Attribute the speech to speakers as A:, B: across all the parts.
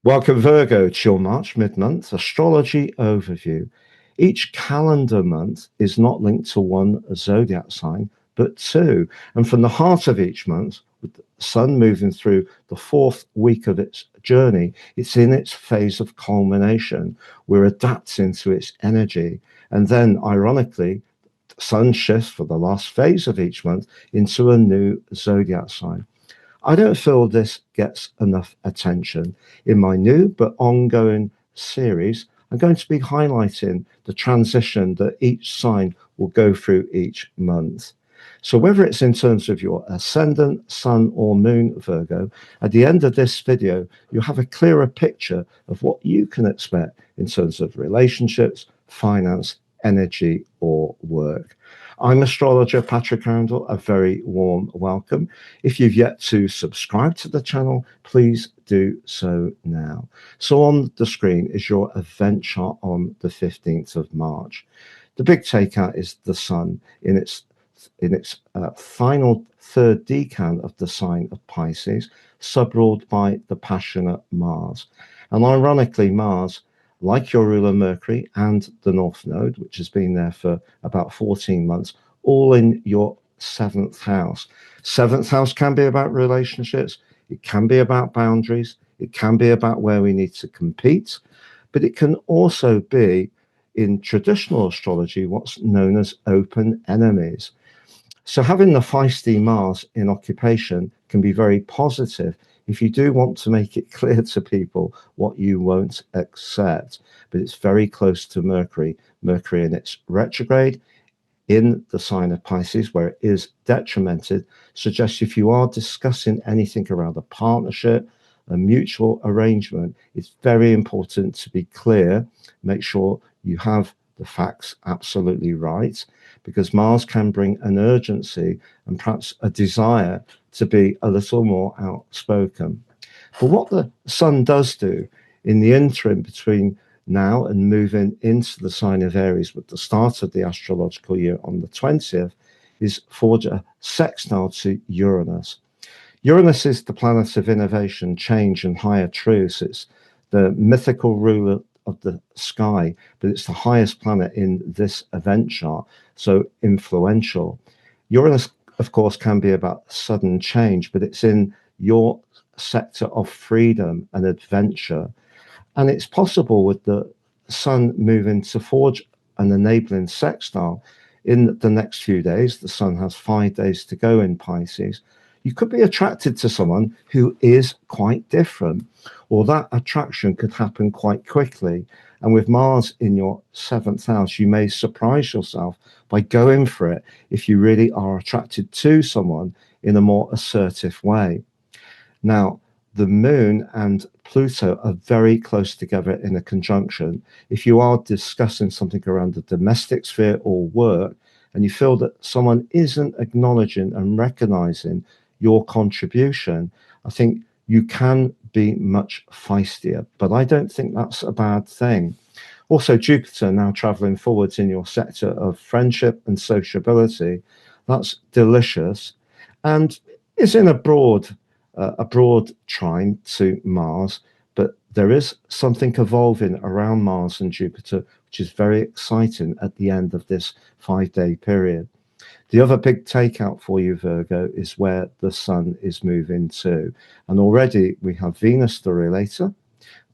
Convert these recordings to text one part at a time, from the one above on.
A: Welcome, Virgo, to your March mid-month astrology overview. Each calendar month is not linked to one zodiac sign, but two. And from the heart of each month, with the sun moving through the fourth week of its journey, it's in its phase of culmination. We're adapting to its energy. And then, ironically, the sun shifts for the last phase of each month into a new zodiac sign. I don't feel this gets enough attention. In my new but ongoing series, I'm going to be highlighting the transition that each sign will go through each month. So whether it's in terms of your ascendant, sun or moon, Virgo, at the end of this video, you'll have a clearer picture of what you can expect in terms of relationships, finance, energy or work. I'm astrologer Patrick Arundell. A very warm welcome. If you've yet to subscribe to the channel, please do so now. So on the screen is your event chart on the 15th of March. The big takeout is the sun in its final third decan of the sign of Pisces, subruled by the passionate Mars. And ironically, Mars, like your ruler Mercury and the North Node, which has been there for about 14 months, all in your seventh house. Seventh house can be about relationships. It can be about boundaries. It can be about where we need to compete. But it can also be, in traditional astrology, what's known as open enemies. So having the feisty Mars in occupation can be very positive if you do want to make it clear to people what you won't accept. But it's very close to Mercury. Mercury in its retrograde in the sign of Pisces, where it is detrimented, suggests if you are discussing anything around a partnership, a mutual arrangement, it's very important to be clear. Make sure you have the facts absolutely right, because Mars can bring an urgency and perhaps a desire to be a little more outspoken. But what the sun does do in the interim between now and moving into the sign of Aries with the start of the astrological year on the 20th is forge a sextile to Uranus. Uranus is the planet of innovation, change and higher truths. It's the mythical ruler of the sky, but it's the highest planet in this event chart, so influential. Uranus, of course, can be about sudden change, but it's in your sector of freedom and adventure. And it's possible with the sun moving to forge an enabling sextile in the next few days. The sun has 5 days to go in Pisces. You could be attracted to someone who is quite different, or that attraction could happen quite quickly. And with Mars in your seventh house, you may surprise yourself by going for it if you really are attracted to someone in a more assertive way. Now, the moon and Pluto are very close together in a conjunction. If you are discussing something around the domestic sphere or work, and you feel that someone isn't acknowledging and recognizing your contribution, I think you can be much feistier, but I don't think that's a bad thing. Also, Jupiter now traveling forwards in your sector of friendship and sociability, that's delicious, and is in a broad trine to Mars, but there is something evolving around Mars and Jupiter, which is very exciting at the end of this 5-day period. The other big takeout for you, Virgo, is where the sun is moving to. And already we have Venus, the relator,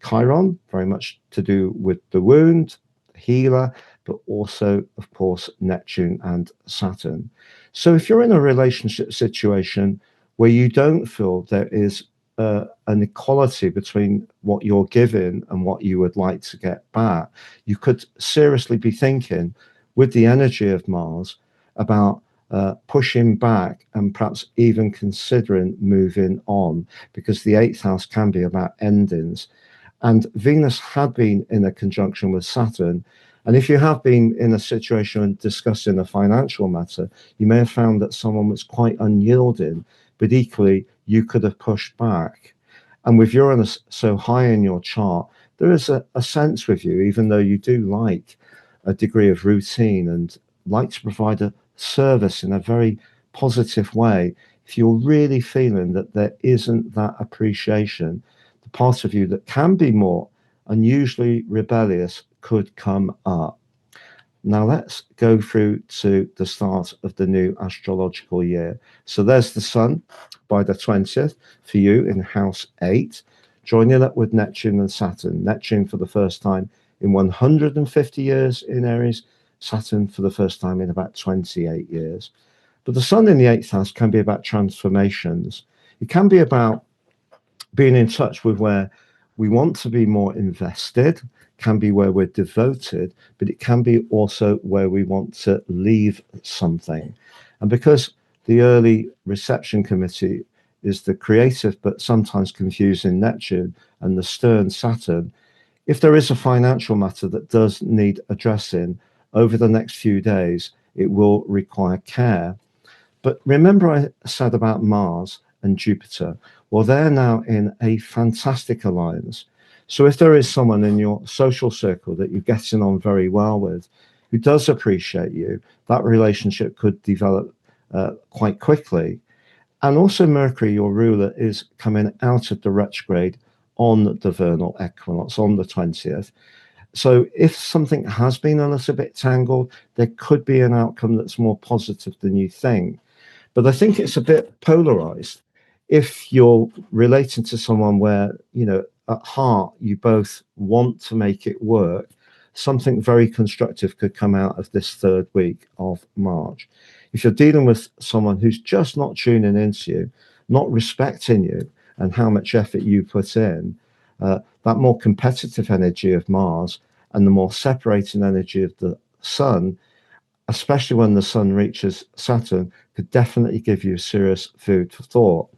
A: Chiron, very much to do with the wound, the healer, but also, of course, Neptune and Saturn. So if you're in a relationship situation where you don't feel there is an equality between what you're giving and what you would like to get back, you could seriously be thinking, with the energy of Mars, about pushing back and perhaps even considering moving on, because the eighth house can be about endings. And Venus had been in a conjunction with Saturn. And if you have been in a situation discussing a financial matter, you may have found that someone was quite unyielding, but equally you could have pushed back. And with Uranus so high in your chart, there is a sense with you, even though you do like a degree of routine and like to provide a service in a very positive way, if you're really feeling that there isn't that appreciation, the part of you that can be more unusually rebellious could come up. Now let's go through to the start of the new astrological year. So there's the sun by the 20th for you in house 8, joining up with Neptune and Saturn. Neptune for the first time in 150 years in Aries, Saturn for the first time in about 28 years. But the sun in the 8th house can be about transformations. It can be about being in touch with where we want to be more invested, can be where we're devoted, but it can be also where we want to leave something. And because the early reception committee is the creative but sometimes confusing Neptune and the stern Saturn, if there is a financial matter that does need addressing over the next few days, it will require care. But remember I said about Mars and Jupiter? Well, they're now in a fantastic alliance. So if there is someone in your social circle that you're getting on very well with, who does appreciate you, that relationship could develop quite quickly. And also Mercury, your ruler, is coming out of the retrograde on the vernal equinox on the 20th. So if something has been a little bit tangled, there could be an outcome that's more positive than you think. But I think it's a bit polarized. If you're relating to someone where, at heart, you both want to make it work, something very constructive could come out of this third week of March. If you're dealing with someone who's just not tuning into you, not respecting you and how much effort you put in, that more competitive energy of Mars and the more separating energy of the sun, especially when the sun reaches Saturn, could definitely give you serious food for thought.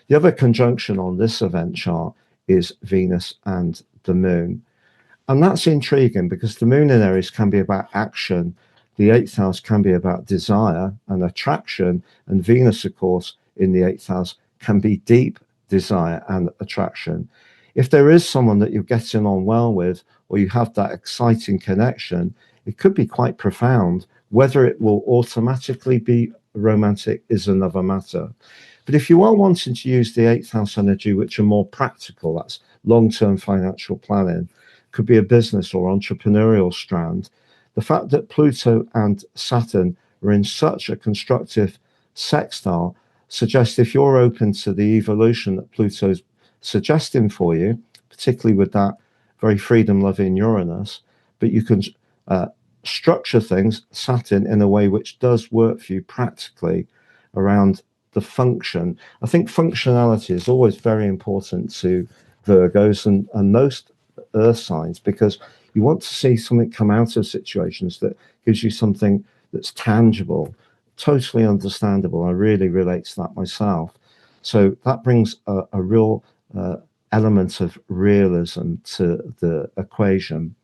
A: The other conjunction on this event chart is Venus and the moon. And that's intriguing because the moon in Aries can be about action. The 8th house can be about desire and attraction. And Venus, of course, in the 8th house can be deep desire and attraction. If there is someone that you're getting on well with, or you have that exciting connection, it could be quite profound. Whether it will automatically be romantic is another matter. But if you are wanting to use the 8th house energy, which are more practical, that's long-term financial planning, could be a business or entrepreneurial strand, the fact that Pluto and Saturn are in such a constructive sextile suggests if you're open to the evolution that Pluto's suggesting for you, particularly with that very freedom-loving Uranus, but you can structure things, Saturn, in a way which does work for you practically around the function. I think functionality is always very important to Virgos and most earth signs, because you want to see something come out of situations that gives you something that's tangible. Totally understandable. I really relate to that myself. So that brings a real element of realism to the equation.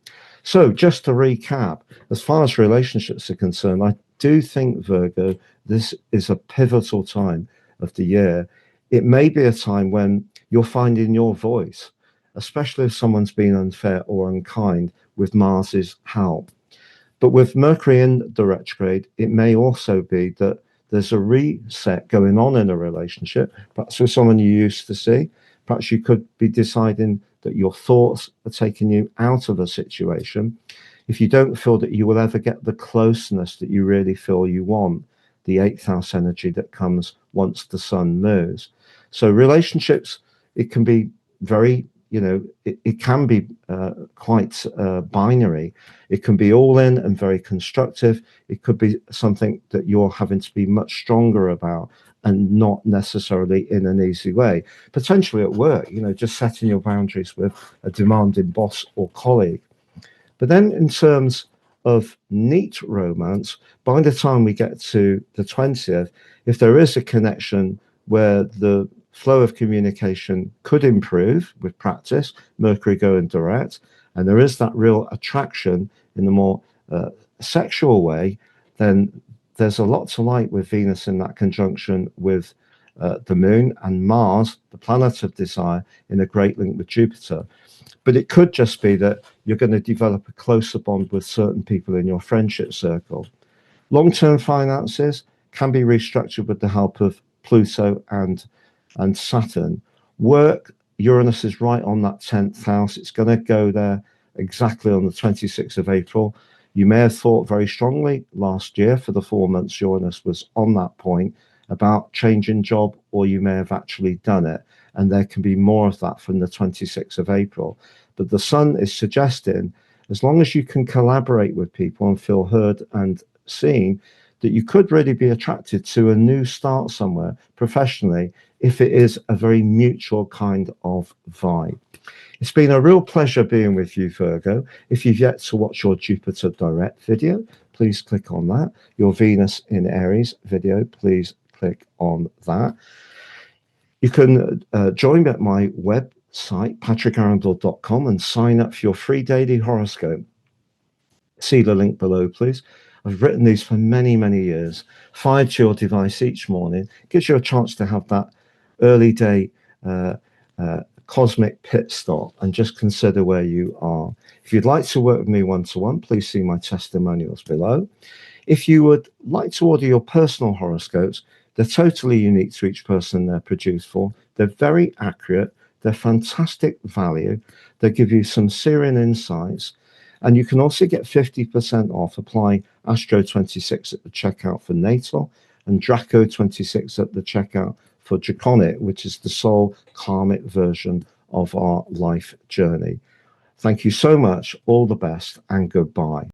A: So just to recap, as far as relationships are concerned, I do think, Virgo, this is a pivotal time of the year. It may be a time when you're finding your voice, especially if someone's been unfair or unkind with Mars's help. But with Mercury in the retrograde, it may also be that there's a reset going on in a relationship, perhaps with someone you used to see. Perhaps you could be deciding that your thoughts are taking you out of a situation. If you don't feel that you will ever get the closeness that you really feel you want, the 8th house energy that comes once the sun moves. So relationships, it can be very, it can be quite binary. It can be all in and very constructive. It could be something that you're having to be much stronger about and not necessarily in an easy way. Potentially at work, just setting your boundaries with a demanding boss or colleague. But then in terms of neat romance, by the time we get to the 20th, if there is a connection where the flow of communication could improve with practice, Mercury going direct, and there is that real attraction in the more sexual way, then there's a lot to like with Venus in that conjunction with the moon, and Mars, the planet of desire, in a great link with Jupiter. But it could just be that you're going to develop a closer bond with certain people in your friendship circle. Long-term finances can be restructured with the help of Pluto and Saturn. Work, Uranus is right on that 10th house. It's going to go there exactly on the 26th of April. You may have thought very strongly last year for the 4 months Uranus was on that point about changing job, or you may have actually done it. And there can be more of that from the 26th of April. But the sun is suggesting, as long as you can collaborate with people and feel heard and seen, that you could really be attracted to a new start somewhere professionally if it is a very mutual kind of vibe. It's been a real pleasure being with you, Virgo. If you've yet to watch your Jupiter direct video, please click on that. Your Venus in Aries video, please click on that. You can join me at my website, patrickarundell.com, and sign up for your free daily horoscope. See the link below, please. I've written these for many, many years. Fired to your device each morning. Gives you a chance to have that early day cosmic pit stop and just consider where you are. If you'd like to work with me one-to-one, please see my testimonials below. If you would like to order your personal horoscopes, they're totally unique to each person they're produced for. They're very accurate. They're fantastic value. They give you some serene insights. And you can also get 50% off. Apply Astro 26 at the checkout for Natal and Draco 26 at the checkout for Draconic, which is the soul karmic version of our life journey. Thank you so much. All the best and goodbye.